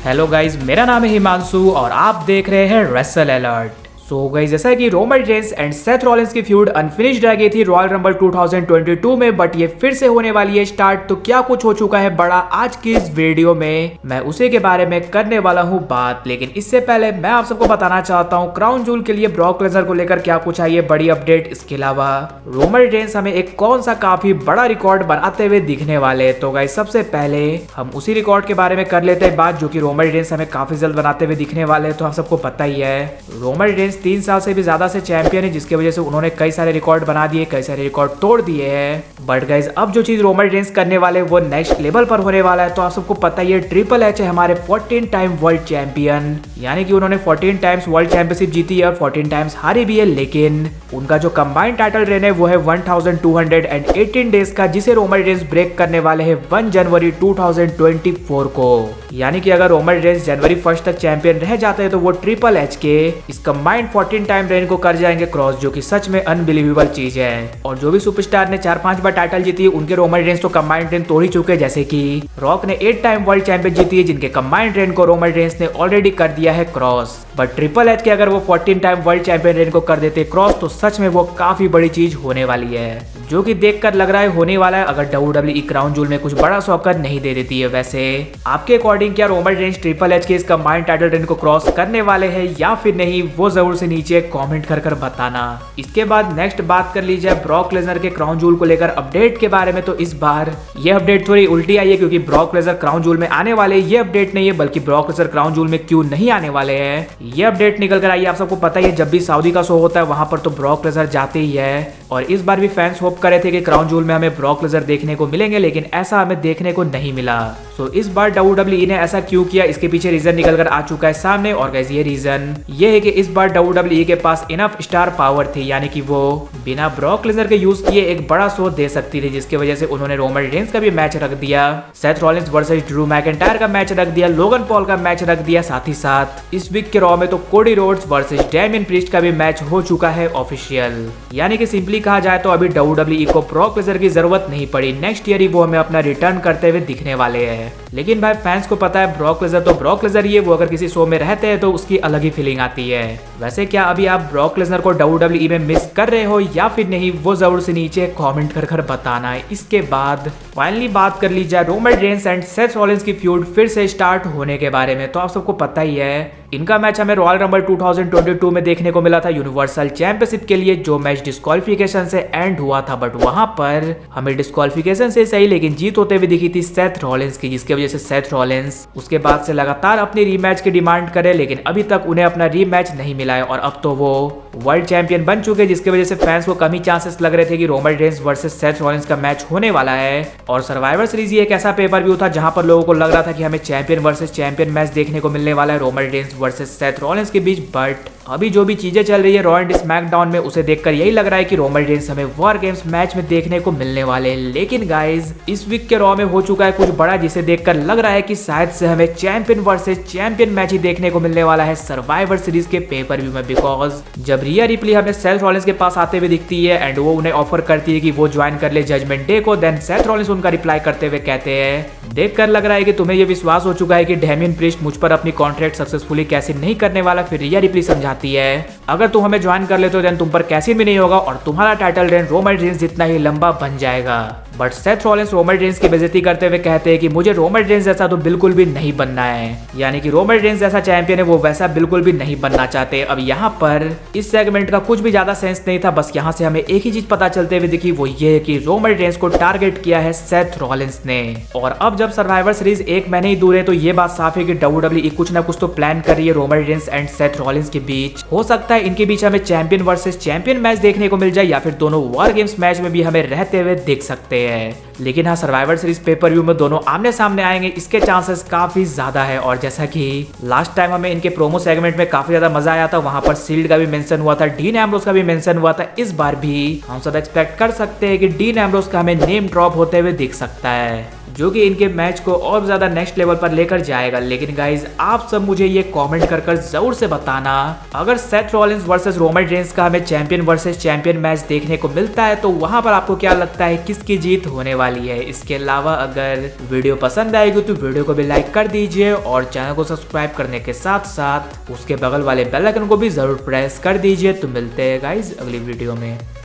Hello guys, मेरा नाम है हिमांशु और आप देख रहे हैं रेसल अलर्ट। सो गाइस, जैसा कि Roman Reigns and Seth Rollins की फ्यूड अनफिनिश्ड रह गई थी रॉयल रंबल 2022 में, बट ये फिर से होने वाली है स्टार्ट। तो क्या कुछ हो चुका है बड़ा आज की इस वीडियो में, मैं उसी के बारे में करने वाला हूँ बात। लेकिन इससे पहले मैं आप सबको बताना चाहता हूँ क्राउन जूल के लिए ब्रॉक लेसनर को लेकर क्या कुछ आई है बड़ी अपडेट। इसके अलावा रोमन रेंस हमें एक कौन सा काफी बड़ा रिकॉर्ड बनाते हुए दिखने वाले। तो गाइस, सबसे पहले हम उसी रिकॉर्ड के बारे में कर लेते हैं बात, जो कि रोमन रेंस हमें काफी जल्द बनाते हुए दिखने वाले। तो आप सबको पता ही है रोमन रेंस 3 साल से भी ज्यादा से चैंपियन है, जिसकी वजह से उन्होंने कई सारे रिकॉर्ड बना दिए, कई सारे रिकॉर्ड तोड़ दिए हैं। बट गाइज, अब जो चीज रोमन रेंस करने वाले वो नेक्स्ट लेवल पर होने वाला है। तो आप सबको पता ही है ट्रिपल एच है हमारे 14 टाइम वर्ल्ड चैंपियन, यानी कि उन्होंने 14 टाइम्स वर्ल्ड चैंपियनशिप जीती है और 14 टाइम्स हारी भी है। लेकिन उनका जो कंबाइंड टाइटल रेन है वो है 1218 डेज का, जिसे रोमन रेंस ब्रेक करने वाले हैं 1 जनवरी 2024 को। यानी कि अगर रोमन रेंस जनवरी 1 तक चैंपियन रह जाते हैं तो वो ट्रिपल एच के इस कंबाइंड 14 टाइम रेन को कर जाएंगे क्रॉस, जो कि सच में अनबिलीवेबल चीज है। और जो भी सुपरस्टार ने 4-5 बार टाइटल जीती है उनके रोमन रेंस तो कंबाइंड रेन तोड़ ही चुके हैं। जैसे कि रॉक ने 8 टाइम वर्ल्ड चैंपियन जीती है, जिनके कंबाइंड रेन को रोमन रेंस ने ऑलरेडी कर दिया है क्रॉस। बट ट्रिपल एच के अगर वो 14 टाइम वर्ल्ड चैंपियन रेन को कर देते क्रॉस तो सच में वो काफी बड़ी चीज होने वाली है, जो कि देखकर लग रहा है होने वाला है अगर WWE क्राउन जूल में कुछ बड़ा सौकर नहीं दे देती है। वैसे आपके अकॉर्डिंग क्या रोमन रेंस ट्रिपल एच के इस कंबाइंड टाइटल रेन को क्रॉस करने वाले हैं या फिर नहीं, वो जरूर से नीचे कमेंट कर बताना। इसके बाद नेक्स्ट बात कर लीजिए ब्रॉक लेसनर के क्राउन जूल को लेकर अपडेट के बारे में। तो इस बार ये अपडेट थोड़ी उल्टी आई है, क्योंकि ब्रॉक लेसनर क्राउन जूल में आने वाले ये अपडेट नहीं है, बल्कि ब्रॉक लेसनर क्राउन जूल में क्यों नहीं आने वाले हैं ये अपडेट निकल कर आई है। आप सबको पता ही है जब भी सऊदी का शो होता है वहां पर तो ब्रॉक लेसनर जाते ही है, और इस बार भी फैंस होप कर रहे थे कि क्राउन जूल में हमें ब्रॉक लेसनर देखने को मिलेंगे, लेकिन ऐसा हमें देखने को नहीं मिला। सो इस बार WWE ने ऐसा क्यों किया, इसके पीछे रीजन निकल कर आ चुका है सामने। और गाइस, ये रीजन ये है कि इस बार WWE के पास इनफ स्टार पावर थी, यानी कि वो बिना ब्रॉक लेसनर के यूज किए एक बड़ा शो दे सकती थी, जिसकी वजह से उन्होंने रोमन रेंस का भी मैच रख दिया, Seth Rollins versus Drew McIntyre का मैच रख दिया, लोगन पॉल का मैच रख दिया, साथ ही साथ इस वीक के रॉ में तो Cody Rhodes versus Damien priest का भी मैच हो चुका है ऑफिशियल। यानी कि सिंपली कहा जाए तो अभी WWE को ब्रॉक लेसनर की जरूरत नहीं पड़ी, नेक्स्ट ईयर ही वो हमें अपना रिटर्न करते हुए दिखने वाले हैं। लेकिन भाई फैंस को पता है ब्रॉक लेसनर तो ब्रॉक लेसनर ही है, वो अगर किसी शो में रहते हैं तो उसकी अलग ही फीलिंग आती है। वैसे क्या अभी आप ब्रॉक लेसनर को WWE में मिस कर रहे हो या फिर नहीं, वो जरूर से नीचे कमेंट कर बताना है। इसके बाद फाइनली बात कर ली जाए Roman Reigns and Seth Rollins की फ्यूड फिर से स्टार्ट होने के बारे में। तो आप सबको पता ही है इनका मैच हमें रॉयल रंबल 2022 में देखने को मिला था यूनिवर्सल चैंपियनशिप के लिए, जो मैच डिस्क्वालिफिकेशन से एंड हुआ था। बट वहां पर हमें डिस्क्वालिफिकेशन से सही लेकिन जीत होते हुए दिखी थी सेथ रॉलिंस की, जिसकी वजह से सेथ रॉलिंस उसके बाद से लगातार अपनी रीमैच की डिमांड करे, लेकिन अभी तक उन्हें अपना रीमैच नहीं मिला है। और अब तो वो वर्ल्ड चैंपियन बन चुके, जिसकी वजह से फैंस को कम ही चांसेस लग रहे थे कि Roman Reigns versus Seth Rollins का मैच होने वाला है। और सर्वाइवर सीरीज ये एक ऐसा पेपर व्यू था जहां पर लोगों को लग रहा था कि हमें चैंपियन वर्सेस चैंपियन मैच देखने को मिलने वाला है Roman Reigns versus Seth Rollins के बीच। बट अभी जो भी चीजें चल रही है रॉ एंड स्मैकडाउन में, उसे देखकर यही लग रहा है कि रोमन रेंस हमें वॉर गेम्स मैच में देखने को मिलने वाले हैं। लेकिन गाइज, इस वीक के रॉ में हो चुका है कुछ बड़ा, जिसे देखकर लग रहा है कि शायद से हमें चैंपियन वर्सेस चैंपियन मैच ही देखने को मिलने वाला है सर्वाइवर सीरीज के पेपर व्यू में। बिकॉज जब रिया रिप्ली हमें सेथ रॉलिंस के पास आते हुए दिखती है एंड वो उन्हें ऑफर करती है कि वो ज्वाइन कर ले जजमेंट डे को, देन सेथ रॉलिंस उनका रिप्लाई करते हुए कहते हैं, देखकर लग रहा है कि तुम्हें ये विश्वास हो चुका है कि डेमियन प्रीस्ट मुझ पर अपनी कॉन्ट्रैक्ट सक्सेसफुली कैंसिल नहीं करने वाला। फिर रिया रिप्ली समझाती है, अगर तुम हमें ज्वाइन कर लेते हो देन तुम पर कैंसिल भी नहीं होगा और तुम्हारा टाइटल रेन रोमन रेंस जितना ही लंबा बन जाएगा। But Seth Rollins Roman Reigns की बेइज्जती करते हुए कहते हैं कि मुझे रोमन रेंस जैसा तो बिल्कुल भी नहीं बनना है, यानी कि रोमन रेंस जैसा चैंपियन है वो वैसा बिल्कुल भी नहीं बनना चाहते। अब यहाँ पर इस सेगमेंट का कुछ भी ज्यादा सेंस नहीं था, बस यहाँ से हमें एक ही चीज पता चलते हुए दिखी, वो ये है कि रोमन रेंस को टारगेट किया है सेथ रॉलिंस ने। और अब जब सर्वाइवर सीरीज 1 महीने ही दूर है तो ये बात साफ है कि WWE कुछ ना कुछ तो प्लान कर रही है Roman Reigns and Seth Rollins के बीच। हो सकता है इनके बीच हमें चैंपियन वर्सेस चैंपियन मैच देखने को मिल जाए, या फिर दोनों वॉर गेम्स मैच में भी हमें रहते हुए देख सकते हैं। लेकिन हाँ, सर्वाइवर सीरीज पेपर व्यू में दोनों आमने सामने आएंगे इसके चांसेस काफी ज्यादा है। और जैसा कि लास्ट टाइम हमें इनके प्रोमो सेगमेंट में काफी ज्यादा मजा आया था, वहां पर सील्ड का भी मेंशन हुआ था, डीन एम्ब्रोस का भी मेंशन हुआ था। इस बार भी हम सब एक्सपेक्ट कर सकते हैं कि डीन एम्ब्रोस का हमें नेम ड्रॉप होते हुए दिख सकता है। जो कि इनके मैच को और ज्यादा नेक्स्ट लेवल पर लेकर जाएगा। लेकिन गाइज आप सब मुझे ये कमेंट कर जरूर से बताना, अगर Seth Rollins versus Roman Reigns का हमें चैंपियन वर्सेस चैंपियन मैच देखने को मिलता है तो वहां पर आपको क्या लगता है किसकी जीत होने वाली है। इसके अलावा अगर वीडियो पसंद आएगी तो वीडियो को भी लाइक कर दीजिए और चैनल को सब्सक्राइब करने के साथ साथ उसके बगल वाले बेल आइकन को भी जरूर प्रेस कर दीजिए। तो मिलते हैं गाइज अगली वीडियो में।